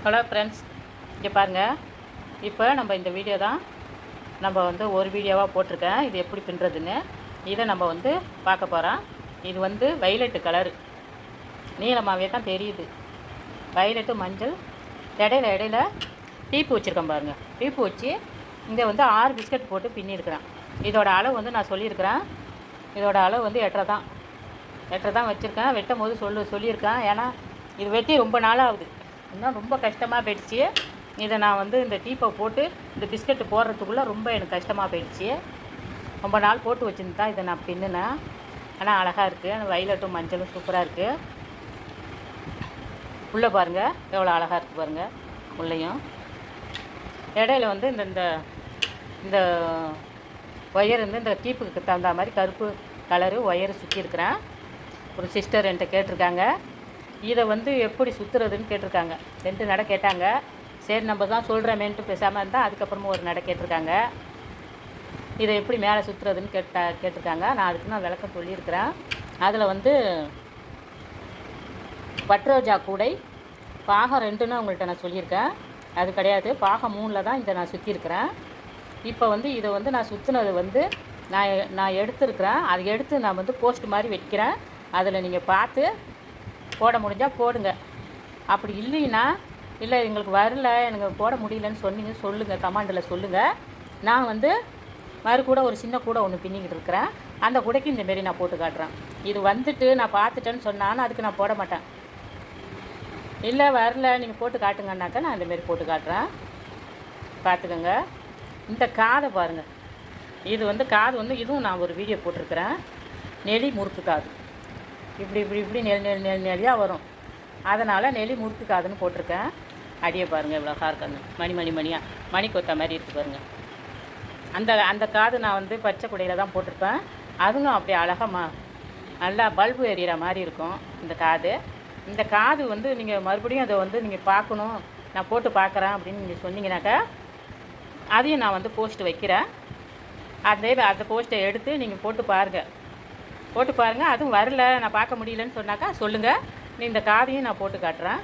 Hello friends, இங்கே பாருங்கள். இப்போ நம்ம இந்த வீடியோ தான் நம்ம வந்து ஒரு வீடியோவாக போட்டிருக்கேன். இது எப்படி பின்னுறதுன்னு இதை நம்ம வந்து பார்க்க போகிறோம். இது வந்து வைலட்டு கலரு, நீளமாகவே தான் தெரியுது. வைலட்டு மஞ்சள் இடையில டீப்பு வச்சுருக்கேன் பாருங்கள். டீப்பு வச்சு இங்கே வந்து 6 பிஸ்கட் போட்டு பின்னிருக்கிறேன். இதோட அளவு வந்து நான் சொல்லியிருக்கிறேன். இதோட அளவு வந்து 8.5 தான் வச்சுருக்கேன். வெட்டும் போது சொல்லியிருக்கேன். ஏன்னா இது வெட்டி ரொம்ப நாளாகுது, இன்னும் ரொம்ப கஷ்டமாக போயிடுச்சு. இதை நான் வந்து இந்த டீப்பை போட்டு இந்த பிஸ்கட்டு போடுறதுக்குள்ளே ரொம்ப எனக்கு கஷ்டமாக போயிடுச்சு. ரொம்ப நாள் போட்டு வச்சுருந்து தான் இதை நான் பின்னுனேன். ஆனால் அழகாக இருக்குது. அந்த வைலட்டும் மஞ்சளும் சூப்பராக இருக்குது. உள்ளே பாருங்கள் எவ்வளோ அழகாக இருக்குது பாருங்கள். உள்ளேயும் இடையில வந்து இந்த இந்த ஒயர் வந்து இந்த டீப்புக்கு தகுந்த மாதிரி கருப்பு கலரு ஒயர் சுற்றி இருக்கிறேன். ஒரு சிஸ்டர் என்கிட்ட கேட்டிருக்காங்க, இதை வந்து எப்படி சுற்றுறதுன்னு கேட்டிருக்காங்க. 2 நடை கேட்டாங்க. சரி நம்ம தான் சொல்கிறோமேன்ட்டு பேசாமல் இருந்தால் அதுக்கப்புறமா ஒரு நடை கேட்டிருக்காங்க. இதை எப்படி மேலே சுற்றுறதுன்னு கேட்டிருக்காங்க. நான் அதுக்கு நான் விளக்கம் சொல்லியிருக்கிறேன். அதில் வந்து பட்ரோஜா கூடை பாகம் 2ன்னு உங்கள்கிட்ட நான் சொல்லியிருக்கேன். அது கிடையாது, பாகம் 3ல் தான் இதை நான் சுற்றிருக்கிறேன். இப்போ வந்து இதை வந்து நான் சுற்றினது வந்து நான் எடுத்துருக்கிறேன். அதை எடுத்து நான் வந்து போஸ்ட் மாதிரி வைக்கிறேன். அதில் நீங்கள் பார்த்து போட முடிஞ்சால் போடுங்க. அப்படி இல்லைன்னா, இல்லை எங்களுக்கு வரல, எனக்கு போட முடியலன்னு சொல்லுங்கள், கமாண்டில் சொல்லுங்கள். நான் வந்து கூட ஒரு சின்ன கூடை ஒன்று பின்னிக்கிட்டு இருக்கிறேன். அந்த கூடைக்கு இந்தமாரி நான் போட்டு காட்டுறேன். இது வந்துட்டு நான் பார்த்துட்டேன்னு சொன்னாலும் அதுக்கு நான் போட மாட்டேன். இல்லை வரல நீங்கள் போட்டு காட்டுங்கன்னாக்கா நான் இந்தமாரி போட்டு காட்டுறேன். பார்த்துக்கோங்க. இந்த காதை பாருங்கள். இது வந்து காது வந்து இதுவும் நான் ஒரு வீடியோ போட்டிருக்கிறேன். நெளி முறுக்கு காது. இப்படி நெளியாக வரும். அதனால் நெளி முறுக்கு காதுன்னு போட்டிருக்கேன். அடியை பாருங்கள் இவ்வளோ கார்கன்னு மணியாக மணி கொத்த மாதிரி இருக்குது பாருங்கள். அந்த காது நான் வந்து பச்சை குடையில் தான் போட்டிருப்பேன். அதுவும் அப்படியே அழகாக நல்லா பல்பு எரியிற மாதிரி இருக்கும் இந்த காது வந்து நீங்கள் மறுபடியும் அதை வந்து நீங்கள் பார்க்கணும், நான் போட்டு பார்க்குறேன் அப்படின்னு நீங்கள் சொன்னீங்கன்னாக்கா அதையும் நான் வந்து போஸ்ட் வைக்கிறேன். அந்த போஸ்ட்டை எடுத்து நீங்கள் போட்டு பாருங்கள். அதுவும் வரல, நான் பார்க்க முடியலன்னு சொன்னாக்கா சொல்லுங்கள். இந்த காதையும் நான் போட்டு காட்டுறேன்.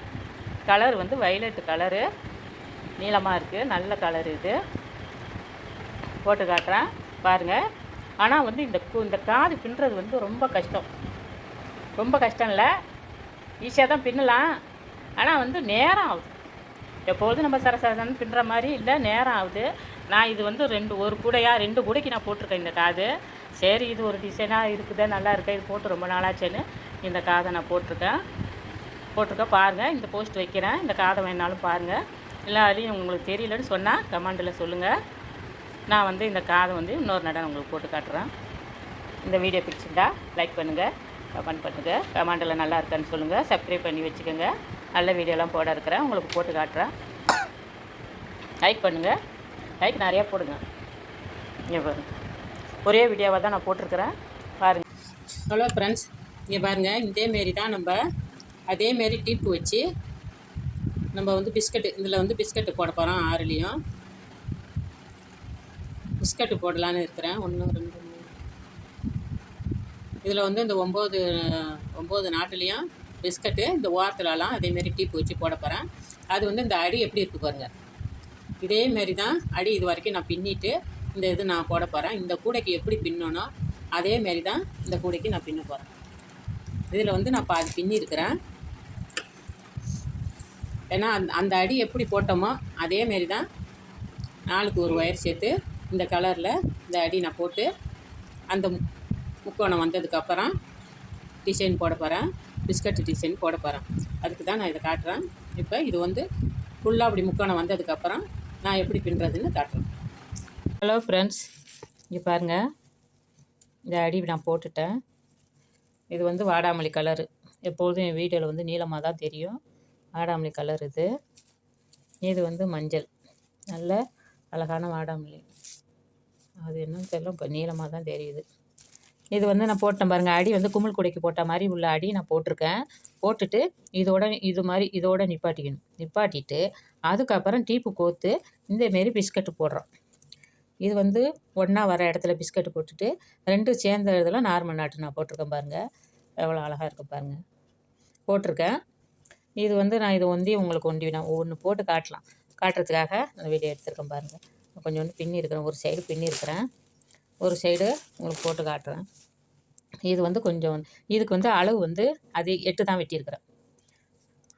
கலர் வந்து வைலட்டு கலரு, நீளமாக இருக்குது, நல்ல கலர். இது போட்டு காட்டுறேன் பாருங்கள். ஆனால் வந்து இந்த காது பின்னுறது வந்து ரொம்ப கஷ்டம் இல்லை, ஈஸியாக தான் பின்னலாம். ஆனால் வந்து நேரம் ஆகுது. எப்போதும் நம்ம சரசரன்னு பின்னுற மாதிரி இல்லை, நேரம் ஆகுது. நான் இது வந்து 2 கூடைக்கு நான் போட்டிருக்கேன் இந்த காது. சரி இது ஒரு டிசைனாக இருக்குதே, நல்லா இருக்கேன், இது போட்டு ரொம்ப நாளாச்சுன்னு இந்த காதை நான் போட்டிருக்கேன். பாருங்கள். இந்த போஸ்ட் வைக்கிறேன். இந்த காதை வேணாலும் பாருங்கள். இல்லை அதையும் உங்களுக்கு தெரியலன்னு சொன்னால் கமெண்டில் சொல்லுங்கள். நான் வந்து இந்த காதை வந்து இன்னொரு நடை உங்களுக்கு போட்டு காட்டுறேன். இந்த வீடியோ பிடிச்சிருந்தா லைக் பண்ணுங்கள், கமெண்ட் பண்ணுங்கள், கமெண்டில் நல்லா இருக்கான்னு சொல்லுங்கள். சப்ஸ்கிரைப் பண்ணி வச்சுக்கோங்க. நல்ல வீடியோலாம் போட இருக்கிறேன், உங்களுக்கு போட்டு காட்டுறேன். லைக் பண்ணுங்கள், லைக் நிறையா போடுங்க. இங்கே பாருங்கள், ஒரே வீடியோவாக தான் நான் போட்டிருக்கிறேன் பாருங்கள். ஹலோ ஃப்ரெண்ட்ஸ், இங்கே பாருங்கள். இதேமாரி தான் நம்ம அதேமாரி டீப்பு வச்சு நம்ம வந்து இதில் வந்து பிஸ்கட்டு போட போகிறோம். 6லேயும் பிஸ்கட்டு போடலான்னு இருக்கிறேன். 1 2 3 இதில் வந்து இந்த 9 நாட்டுலேயும் பிஸ்கட்டு இந்த ஓரத்துலலாம் அதேமாரி டீப்பு வச்சு போட போகிறேன். அது வந்து இந்த அடி எப்படி இருக்குது பாருங்கள். இதேமாரி தான் அடி இது வரைக்கும் நான் பின்னிட்டு இந்த இது நான் போட போகிறேன். இந்த கூடைக்கு எப்படி பின்னணும் அதேமாரி தான் இந்த கூடைக்கு நான் பின்ன போகிறேன். இதில் வந்து நான் பாதி பின்னிருக்கிறேன். ஏன்னா அந்த அடி எப்படி போட்டோமோ அதேமாரி தான் 4க்கு ஒரு ஒயர் சேர்த்து இந்த கலரில் இந்த அடி நான் போட்டு அந்த முக்கோணம் வந்ததுக்கப்புறம் டிசைன் போட போகிறேன். பிஸ்கட்டு டிசைன் போட போகிறேன். அதுக்கு தான் நான் இதை காட்டுறேன். இப்போ இது வந்து ஃபுல்லாக அப்படி முக்கோணம் வந்ததுக்கப்புறம் நான் எப்படி பின்னுறதுன்னு காட்டுறேன். ஹலோ ஃப்ரெண்ட்ஸ், இங்கே பாருங்கள். இந்த அடி நான் போட்டுட்டேன். இது வந்து வாடாமல்லி கலரு. எப்பொழுதும் என் வீடியோவில் வந்து நீளமாக தான் தெரியும். வாடாமல்லி கலர் இது வந்து மஞ்சள், நல்ல அழகான வாடாமல்லி. அது என்னன்னு தெரியல, இப்போ நீளமாக தான் தெரியுது. இது வந்து நான் போட்டேன் பாருங்கள். அடி வந்து குமிழ் குடைக்கு போட்ட மாதிரி உள்ள அடி நான் போட்டிருக்கேன். போட்டுட்டு இதோட நிப்பாட்டிட்டு அதுக்கப்புறம் டீப்பு கோர்த்து இந்தமாரி பிஸ்கட்டு போடுறோம். இது வந்து ஒன்றா வர இடத்துல பிஸ்கட்டு போட்டுட்டு 2 சேர்ந்த இதில் நார்மல் நாட்டு நான் போட்டிருக்கேன் பாருங்கள். எவ்வளோ அழகாக இருக்குது பாருங்கள். போட்டிருக்கேன். இது வந்து நான் இதை உங்களுக்கு நான் ஒன்று போட்டு காட்டுறதுக்காக அந்த வீடியோ எடுத்துருக்கேன் பாருங்கள். கொஞ்சோண்டு பின்னி இருக்கிறேன், ஒரு சைடு பின்னி இருக்கிறேன், ஒரு சைடு உங்களுக்கு போட்டு காட்டுறேன். இது வந்து கொஞ்சம் இதுக்கு வந்து அளவு வந்து அது 8 தான் வெட்டியிருக்கிறேன்.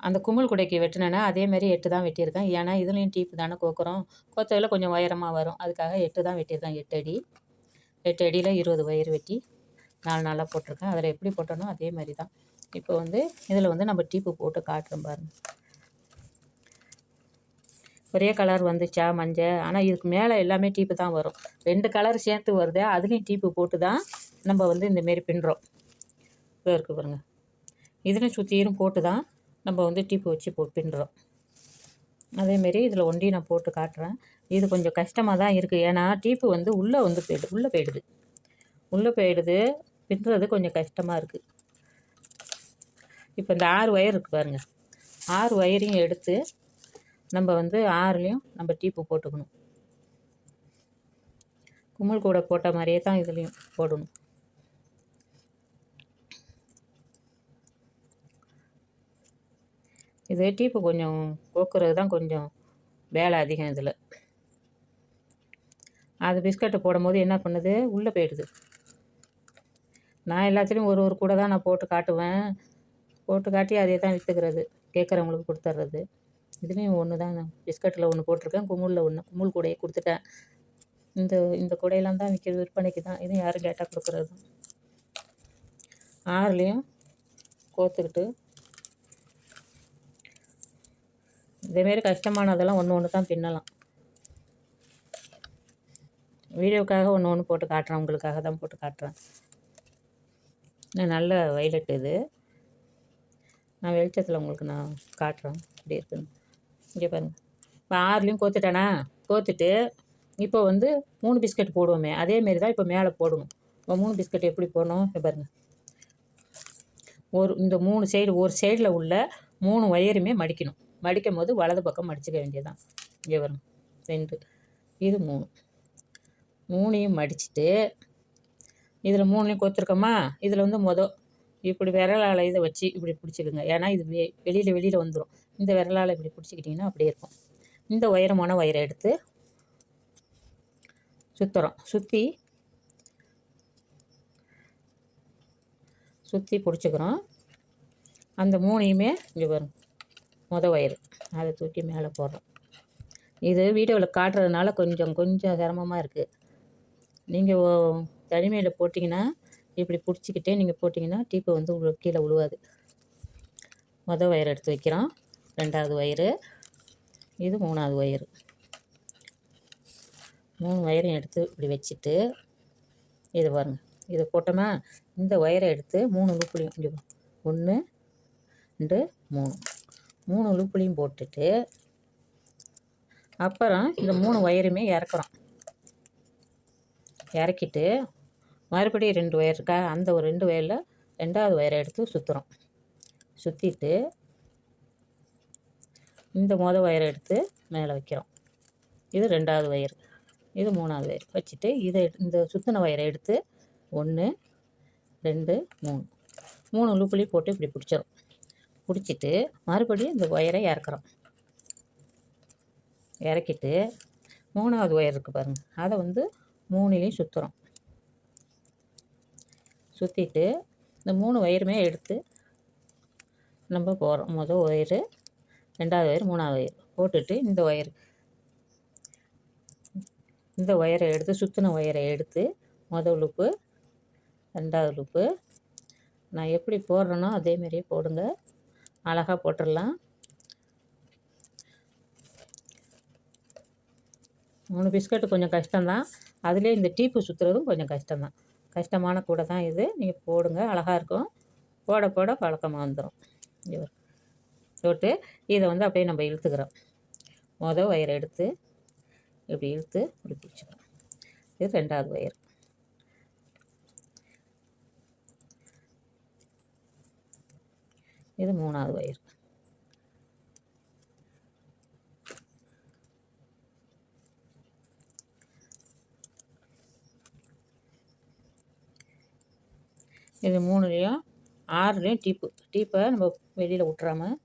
அந்த குமிழ் குடைக்கு வெட்டினேன்னா அதேமாரி 8 தான் வெட்டியிருக்கேன். ஏன்னா இதுலேயும் டீப்பு தானே கோக்குறோம், கோத்ததில் கொஞ்சம் உயரமாக வரும், அதுக்காக 8 தான் வெட்டியிருக்கேன். 8 அடி, 8 அடியில் 20 ஒயர் வெட்டி 4 நாளாக போட்டிருக்கேன். அதில் எப்படி போட்டனோ அதே மாதிரி தான். இப்போ வந்து இதில் வந்து நம்ம டீப்பு போட்டு காட்டுறோம் பாருங்கள். ஒரே கலர் வந்துச்சா மஞ்சள், ஆனால் இதுக்கு மேலே எல்லாமே டீப்பு தான் வரும். 2 கலர் சேர்த்து வருது, அதுலேயும் டீப்பு போட்டு தான் நம்ம வந்து இந்தமாரி பின்னுறோம். இப்போ இருக்குது பாருங்கள், இதுலேயும் சுற்றியும் போட்டு தான் நம்ம வந்து டீப்பு வச்சு பின்னுறோம். அதேமாரி இதில் ஒண்டி நான் போட்டு காட்டுறேன். இது கொஞ்சம் கஷ்டமாக தான் இருக்குது, ஏன்னா டீப்பு வந்து உள்ளே போயிடுது, பின்னுறது கொஞ்சம் கஷ்டமாக இருக்குது. இப்போ இந்த 6 ஒயர் இருக்குது பாருங்கள், 6 ஒயரையும் எடுத்து நம்ம வந்து 6லேயும் நம்ம டீப்பு போட்டுக்கணும். குமிழ் கூட போட்ட மாதிரியே தான் இதுலேயும் போடணும். இது டீப்பு கொஞ்சம் கோக்குறது தான் கொஞ்சம் வேலை அதிகம் இதில். அது பிஸ்கட்டை போடும்போது என்ன பண்ணுது, உள்ளே போயிடுது. நான் எல்லாத்துலேயும் ஒரு கூட தான் நான் போட்டு காட்டுவேன், போட்டு காட்டி அதே தான் விற்றுக்கிறது, கேட்குறவங்களுக்கு கொடுத்துட்றது. இதுலேயும் ஒன்று தான், நான் பிஸ்கட்டில் ஒன்று போட்டிருக்கேன், குமிழ் கூடையை கொடுத்துட்டேன். இந்த கூடையெல்லாம் தான் விற்கிறது, விற்பனைக்கு தான். இதுவும் யாரும் கேட்டால் கொடுக்குறது தான். 6லேயும் கோத்துக்கிட்டு இதேமாரி கஷ்டமானதெல்லாம் ஒன்று தான் பின்னலாம். வீடியோக்காக ஒன்று போட்டு காட்டுறேன், உங்களுக்காக தான் போட்டு காட்டுறேன். நல்ல வைலட் இது, நான் வெளிச்சத்தில் உங்களுக்கு நான் காட்டுறேன் இப்படி இருக்குன்னு. இங்கே பாருங்கள், இப்போ 6லேயும் கோத்துட்டேனா, கோத்துட்டு இப்போ வந்து 3 பிஸ்கட் போடுவோமே அதேமாரி தான் இப்போ மேலே போடணும். இப்போ 3 பிஸ்கட் எப்படி போடணும், இப்போ பாருங்கள். இந்த 3 சைடு, ஒரு சைடில் உள்ள 3 ஒயருமே மடிக்கணும். மடிக்கும் போது வலது பக்கம் மடிச்சுக்க வேண்டியதுதான். இங்கே வரும் 2, இது 3யும் மடிச்சுட்டு இதில் 3லையும் கோத்துருக்கோமா, இதில் வந்து இப்படி விரலால் இதை வச்சு இப்படி பிடிச்சிக்குங்க. ஏன்னா இது வெளியில் வந்துடும். இந்த விரலால் இப்படி பிடிச்சிக்கிட்டிங்கன்னா அப்படியே இருக்கும். இந்த உயரமான ஒயரை எடுத்து சுற்றி பிடிச்சிக்கிறோம். அந்த 3யுமே இங்கே வரும் ஒயரு, அதை தூக்கி மேலே போடுறோம். இது வீடியோவில் காட்டுறதுனால கொஞ்சம் சிரமமாக இருக்குது. நீங்கள் தனிமையில் போட்டிங்கன்னா இப்படி பிடிச்சிக்கிட்டே நீங்கள் போட்டிங்கன்னா டீப்பு வந்து கீழே விழுவாது. ஒயர் எடுத்து வைக்கிறோம், 2வது ஒயரு, இது 3வது ஒயரு. 3 ஒயரையும் எடுத்து இப்படி வச்சுட்டு இது பாருங்கள், இதை போட்டோமா, இந்த ஒயரை எடுத்து 3 லூப்புலையும் இங்கே 1 2 3 லூப்புலையும் போட்டுட்டு அப்புறம் இந்த 3 ஒயருமே இறக்கிட்டு மறுபடியும் 2 ஒயர் இருக்கா, அந்த ஒரு 2 ஒயரில் 2வது ஒயரை எடுத்து சுற்றிட்டு இந்த ஒயரை எடுத்து மேலே வைக்கிறோம். இது 2வது ஒயர், இது 3வது ஒயர் வச்சுட்டு இந்த சுற்றின ஒயரை எடுத்து 1 2 3 லூப்புலையும் போட்டு இப்படி பிடிச்சிட்டு மறுபடியும் இந்த ஒயரை இறக்கிட்டு 3வது ஒயர் இருக்குது பாருங்கள், அதை வந்து 3லையும் சுற்றிட்டு இந்த 3 ஒயருமே எடுத்து நம்ம போடுறோம். ஒயரு, 2வது ஒயர், 3வது ஒயர் போட்டுட்டு இந்த ஒயரை எடுத்து சுற்றின ஒயரை எடுத்து லூப்பு, 2வது லூப்பு நான் எப்படி போடுறேனோ அதேமாரியே போடுங்க, அழகாக போட்டுடலாம். 3 பிஸ்கட்டு கொஞ்சம் கஷ்டம்தான், அதுலேயே இந்த டீப்பு சுற்றுறதும் கொஞ்சம் கஷ்டம்தான். கஷ்டமான கூட தான் இது, நீங்கள் போடுங்க, அழகாக இருக்கும். போட பழக்கமாக வந்துடும். போட்டு இதை வந்து அப்படியே நம்ம இழுத்துக்கிறோம். ஒயரை எடுத்து இப்படி இழுத்து இப்படி பிடிச்சிக்கிறோம். இது 2வது ஒயர், இது 3வது ஒயர். இது 3லையும் 6லையும் டீப்பை நம்ம வெளியில் விட்டுறாமல்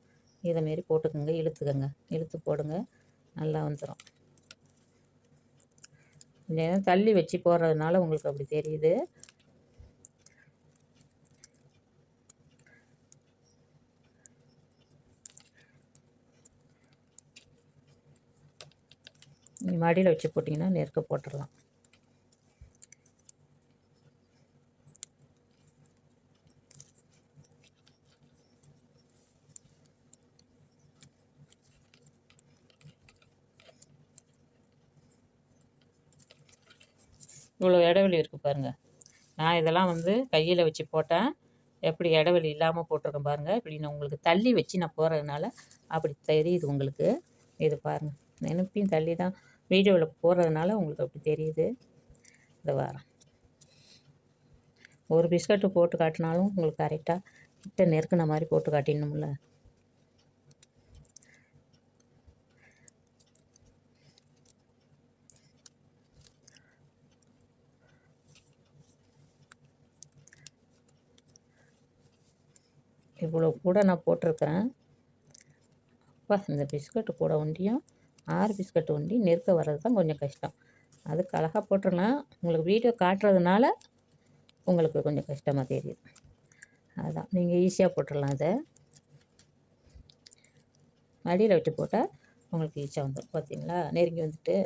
இதேமாரி போட்டுக்கோங்க, இழுத்துக்கோங்க, இழுத்து போடுங்க, நல்லா வந்துடும். கொஞ்சம் தள்ளி வச்சு போடுறதுனால உங்களுக்கு அப்படி தெரியுது. மடியில் வச்சு போட்டிங்கன்னா நெருக்க போட்டுடலாம். இவ்வளோ இடைவெளி இருக்குது பாருங்கள். நான் இதெல்லாம் வந்து கையில் வச்சு போட்டேன். எப்படி இடைவெளி இல்லாமல் போட்டிருக்கேன் பாருங்கள். இப்படி நான் உங்களுக்கு தள்ளி வச்சு நான் போடுறதுனால அப்படி தெரியுது உங்களுக்கு. இது பாருங்கள், நினைப்பையும் தள்ளி தான் வீடியோவில் போடுறதுனால உங்களுக்கு அப்படி தெரியுது. இந்த வாரம் ஒரு பிஸ்கட்டு போட்டு காட்டினாலும் உங்களுக்கு கரெக்டாக கிட்ட நெருக்கின மாதிரி போட்டு காட்டிடணும்ல. இவ்வளோ கூட நான் போட்டிருக்கிறேன். அப்பா, இந்த பிஸ்கட்டு கூட ஒண்டியும் 6 பிஸ்கட்டு ஒண்டி நெருக்க வர்றது தான் கொஞ்சம் கஷ்டம். அதுக்கு அழகாக போட்டுடலாம். உங்களுக்கு வீடியோ காட்டுறதுனால உங்களுக்கு கொஞ்சம் கஷ்டமாக தெரியுது. அதுதான், நீங்கள் ஈஸியாக போட்டுடலாம். அதை மடியில் விட்டு போட்டால் உங்களுக்கு ஈஸியாக வந்துடும். பார்த்தீங்களா, நெருங்கி வந்துட்டு.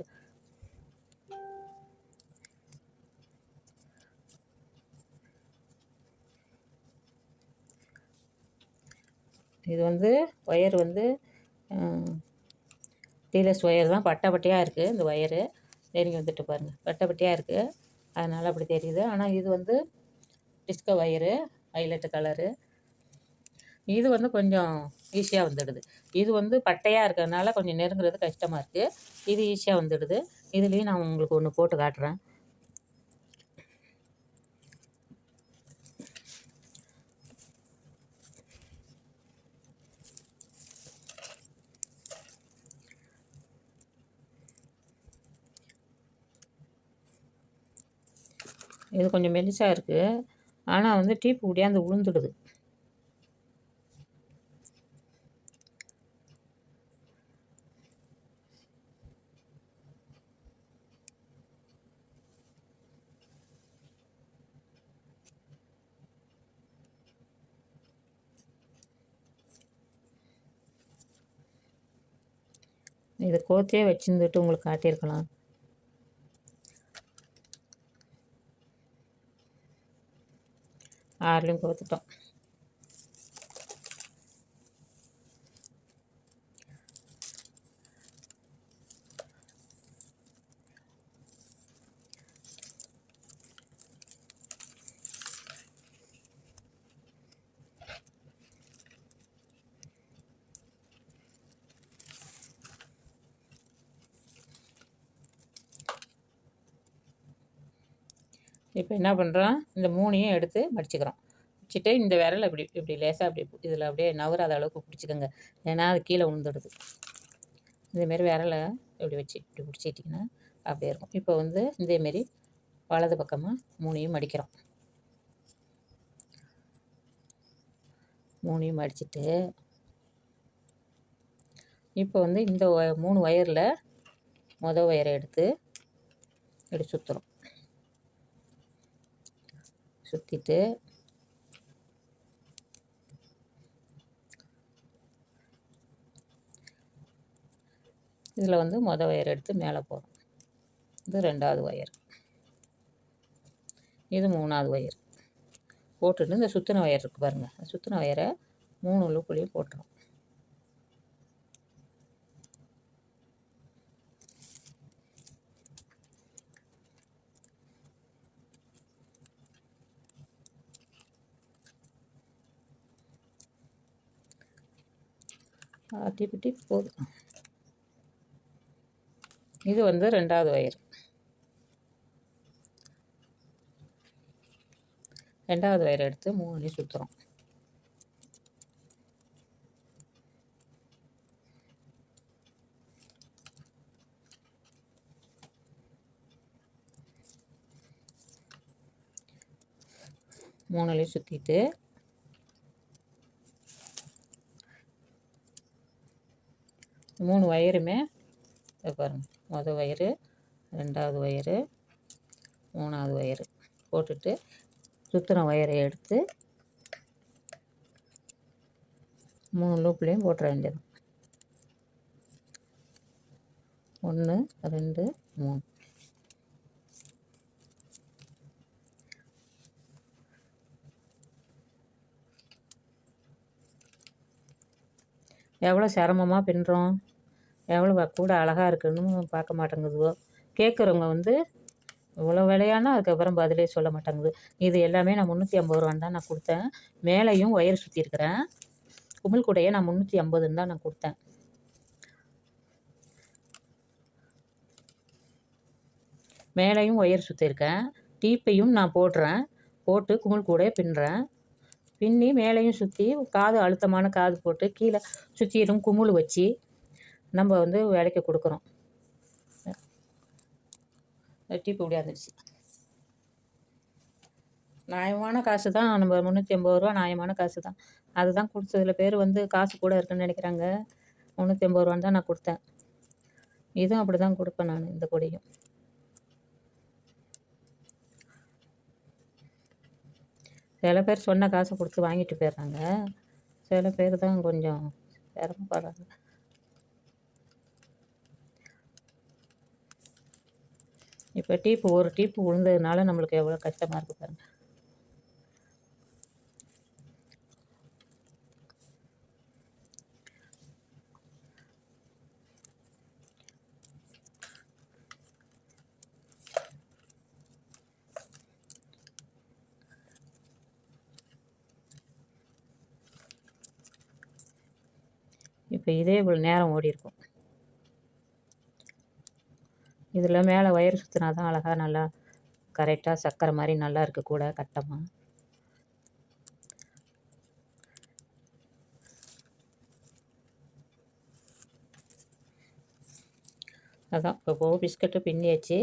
இது வந்து ஒயர் வந்து டீலர்ஸ் ஒயர் தான், பட்டை பட்டையாக இருக்குது. இந்த ஒயரு நெருங்கி வந்துட்டு பாருங்கள், பட்டை பட்டையாக இருக்குது, அதனால் அப்படி தெரியுது. ஆனால் இது வந்து டிஸ்கோ ஒயரு, ஹைலைட்டு கலரு. இது வந்து கொஞ்சம் ஈஸியாக வந்துடுது. இது வந்து பட்டையாக இருக்கிறதுனால கொஞ்சம் நெருங்குறது கஷ்டமாக இருக்குது. இது ஈஸியாக வந்துடுது. இதுலேயும் நான் உங்களுக்கு ஒன்று போட்டு காட்டுறேன். இது கொஞ்சம் மெலிசாக இருக்குது, ஆனால் வந்து டீப்பு முடியாந்து விழுந்துடுது. இதை கோர்த்தியே வச்சுருந்துட்டு உங்களுக்கு காட்டியிருக்கலாம். ஆறுலையும் கோர்த்துட்டோம். இப்போ என்ன பண்ணுறோம், இந்த 3ஐயும் எடுத்து மடிச்சுக்கிறோம். வச்சுட்டு இந்த விரலை இப்படி இப்படி லேசாக அப்படி இதில் அப்படியே நவராத அளவுக்கு பிடிச்சிக்கோங்க, ஏன்னா அது கீழே விழுந்துடுது. இதேமாரி விரலை இப்படி வச்சு இப்படி பிடிச்சிட்டிங்கன்னா அப்படியே இருக்கும். இப்போ வந்து இதேமாரி வலது பக்கமாக 3ஐயும் மடிக்கிறோம். 3ஐயும் மடிச்சுட்டு இப்போ வந்து இந்த 3 ஒயரில் மொதல் ஒயரை எடுத்து இப்படி சுற்றுறோம். சுற்றிட்டு இதில் வந்து மொதல் ஒயர் எடுத்து மேலே போகிறோம். இது 2வது ஒயர், இது 3வது ஒயர் போட்டுட்டு இந்த சுற்றின ஒயர் இருக்குது பாருங்கள், சுற்றின ஒயரை 3 லூப்புலேயும் போட்டுரும். ஆட்டி பிட்டி போதும். இது வந்து 2வது ஒயர். 2வது ஒயர் எடுத்து 3லையும் சுற்றுறோம். மூணுலையும் சுற்றிட்டு 3 ஒயருமே பாருங்கள், மொதல் ஒயரு, 2வது ஒயரு, 3வது ஒயரு போட்டுட்டு சுற்றின ஒயரை எடுத்து 3 லூப்லேயும் போட்டுற வேண்டியது. 1 2 3. எவ்வளோ சிரமமாக பின்னுறோம், எவ்வளோ கூட அழகாக இருக்குன்னு பார்க்க மாட்டேங்குதுவோ. கேட்குறவங்க வந்து இவ்வளோ விலையானா அதுக்கப்புறம் பதிலே சொல்ல மாட்டேங்குது. இது எல்லாமே நான் 350 ரூபான்னு தான் நான் கொடுத்தேன். மேலேயும் ஒயர் சுற்றிருக்கிறேன். குமிழ் கூடையை நான் 350ன்னு தான் நான் கொடுத்தேன். மேலேயும் ஒயர் சுற்றிருக்கேன். டீப்பையும் நான் போடுறேன். போட்டு குமிழ் கூடையை பின்னுறேன். பின்னி மேலேயும் சுற்றி காது அழுத்தமான காது போட்டு கீழே சுற்றிடும் குமிழ் வச்சு நம்ம வந்து வேலைக்கு கொடுக்குறோம். டீப்பு முடியாந்துச்சு. நியாயமான காசு தான். நம்ம 350 ரூபா நியாயமான காசு தான். அதுதான் கொடுத்ததில் பேர் வந்து காசு கூட இருக்குன்னு நினைக்கிறாங்க. 350 ரூபான்னு தான் நான் கொடுத்தேன். இதுவும் அப்படி தான் கொடுப்பேன் நான். இந்த கொடியும் சில பேர் சொன்ன காசை கொடுத்து வாங்கிட்டு போயிடுறாங்க. சில பேர் தான் கொஞ்சம் சிரமப்படுறாங்க. இப்போ டீப்பு ஒரு டீப்பு விழுந்ததுனால நம்மளுக்கு எவ்வளோ கஷ்டமாக இருக்குது பாருங்கள். இப்போ இதே இவ்வளோ நேரம் ஓடி இருக்கும். இதில் மேலே ஒயர் சுற்றினா தான் அழகாக நல்லா கரெக்டாக சக்கரை மாதிரி நல்லா இருக்குது கூட கட்டமாக. அதான் இப்போ பிஸ்கட்டு பின்னியாச்சு.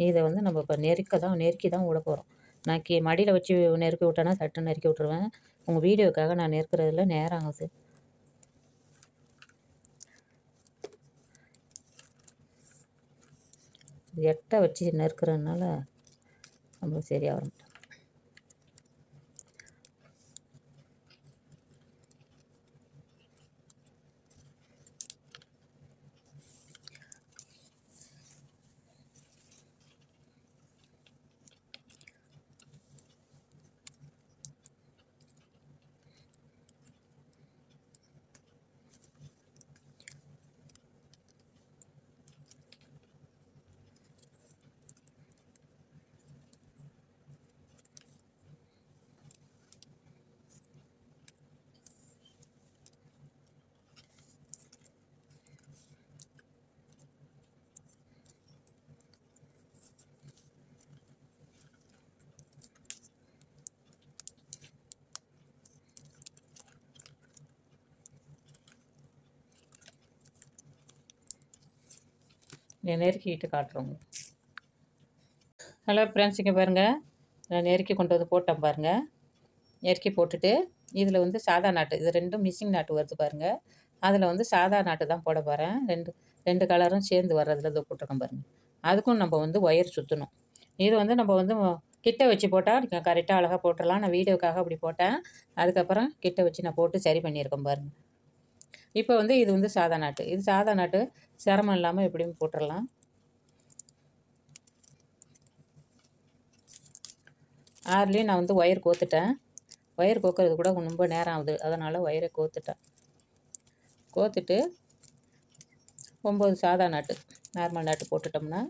இதை வந்து நம்ம இப்போ நெருக்கி தான் விட போகிறோம். நான் மடியில் வச்சு நெருக்கி விட்டேன்னா சட்டுன்னு நெருக்கி விட்ருவேன். உங்கள் வீடியோக்காக நான் நெருக்கிறதுல நேரம் ஆகுது. எட்டை வச்சு நெருக்கிறதுனால நம்மளுக்கு சரியாக வர மாட்டேன். நெருக்கிட்டு காட்டுறோங்க. ஹலோ ஃப்ரெண்ட்ஸ், இங்கே பாருங்கள், நான் நெருக்கி கொண்டு வந்து போட்டேன் பாருங்கள். நெருக்கி போட்டுட்டு இதில் வந்து சாதா நாட்டு, இது 2 மிஷின் நாட்டு வருது பாருங்கள். அதில் வந்து சாதா நாட்டு தான் போட போகிறேன். ரெண்டு கலரும் சேர்ந்து வர்றதுல இதை போட்டிருக்கேன் பாருங்கள். அதுக்கும் நம்ம வந்து ஒயர் சுற்றணும். இது வந்து நம்ம வந்து கிட்ட வச்சு போட்டால் கரெக்டாக அழகாக போட்டுடலாம். நான் வீடியோக்காக அப்படி போட்டேன். அதுக்கப்புறம் கிட்ட வச்சு நான் போட்டு சரி பண்ணியிருக்கேன் பாருங்கள். இப்போ வந்து இது வந்து சாதா நாட்டு. இது சாதா நாட்டு சிரமம் இல்லாமல் எப்படியும் போட்டுடலாம். ஆறுலேயும் நான் வந்து ஒயர் கோத்துட்டேன். ஒயர் கோக்கிறது கூட ரொம்ப நேரம் ஆகுது. அதனால் ஒயரை கோத்துட்டேன். கோத்துட்டு 9 சாதா நாட்டு, நார்மல் நாட்டு போட்டுட்டோம்னா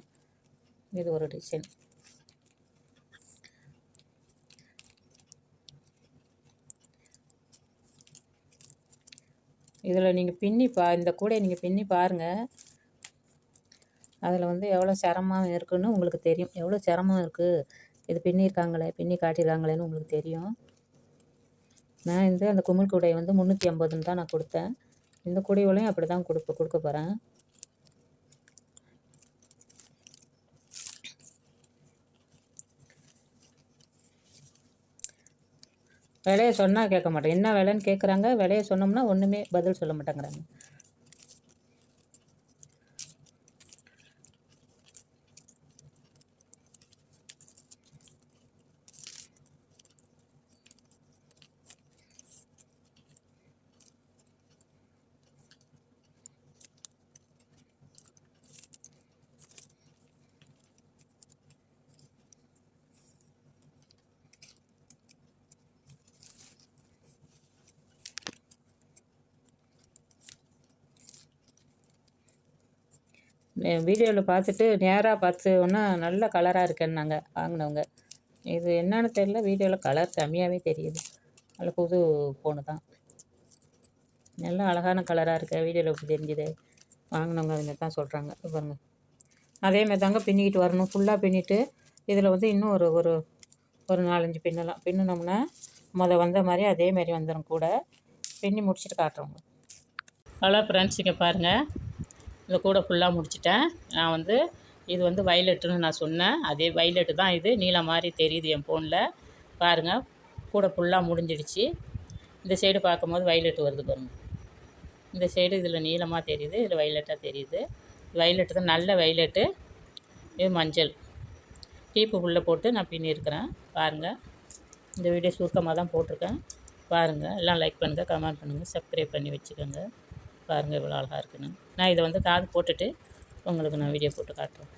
இது ஒரு டிசைன். இதில் நீங்கள் பின்னி இந்த கூடையை நீங்கள் பின்னி பாருங்கள். அதில் வந்து எவ்வளோ சிரமம் இருக்குதுன்னு உங்களுக்கு தெரியும். எவ்வளோ சிரமம் இருக்குது, இது பின்னியிருக்காங்களே, பின்னி காட்டியிருக்காங்களேன்னு உங்களுக்கு தெரியும். நான் அந்த குமிழ் கூடையை வந்து 350ன்னு தான் நான் கொடுத்தேன். இந்த கூடையோலையும் அப்படி தான் கொடுக்க போகிறேன். விலையை சொன்னால் கேட்க மாட்டேன். என்ன விலைன்னு கேட்குறாங்க. விலையை சொன்னோம்னா ஒன்றுமே பதில் சொல்ல மாட்டேங்கிறாங்க. வீடியோவில் பார்த்துட்டு நேராக பார்த்தோன்னா நல்ல கலராக இருக்கேன்னாங்க வாங்கினவங்க. இது என்னன்னு தெரியல, வீடியோவில் கலர் கம்மியாகவே தெரியுது. நல்ல புது ஃபோனு தான். நல்லா அழகான கலராக இருக்க வீடியோவில் எப்படி தெரிஞ்சுது. வாங்கினவங்க அதுமாரி தான் சொல்கிறாங்க. பாருங்கள், அதேமாரி தாங்க பின்னிக்கிட்டு வரணும். ஃபுல்லாக பின்னிட்டு இதில் வந்து இன்னும் ஒரு ஒரு ஒரு 4-5 பின்னலாம். பின்னினோம்னா வந்த மாதிரி அதேமாரி வந்துடும். கூட பின்னி முடிச்சுட்டு காட்டுறோங்க. ஹலோ ஃப்ரெண்ட்ஸ், இங்கே பாருங்கள், இந்த கூட ஃபுல்லாக முடிச்சிட்டேன். நான் வந்து இது வந்து வயலட்டுன்னு நான் சொன்னேன். அதே வயலட்டு தான் இது. நீலம் மாதிரி தெரியுது என் ஃபோனில். பாருங்கள், கூட ஃபுல்லாக முடிஞ்சிடுச்சு. இந்த சைடு பார்க்கும்போது வயலட்டு வருது பாருங்கள். இந்த சைடு இதில் நீளமாக தெரியுது, இதில் வயலட்டாக தெரியுது. வயலட்டு தான், நல்ல வயலட்டு. இது மஞ்சள் டீப்பு உள்ளே போட்டு நான் பின்னியிருக்கிறேன். பாருங்கள், இந்த வீடியோ சுருக்கமாக தான் போட்டிருக்கேன். பாருங்கள், எல்லாம் லைக் பண்ணுங்கள், கமெண்ட் பண்ணுங்கள், சப்ஸ்கிரைப் பண்ணி வச்சுக்கோங்க. பாருங்கள் எவ்வளோ அழகாக இருக்குன்னு. நான் இதை வந்து காது போட்டுட்டு உங்களுக்கு நான் வீடியோ போட்டு காட்டுறேன்.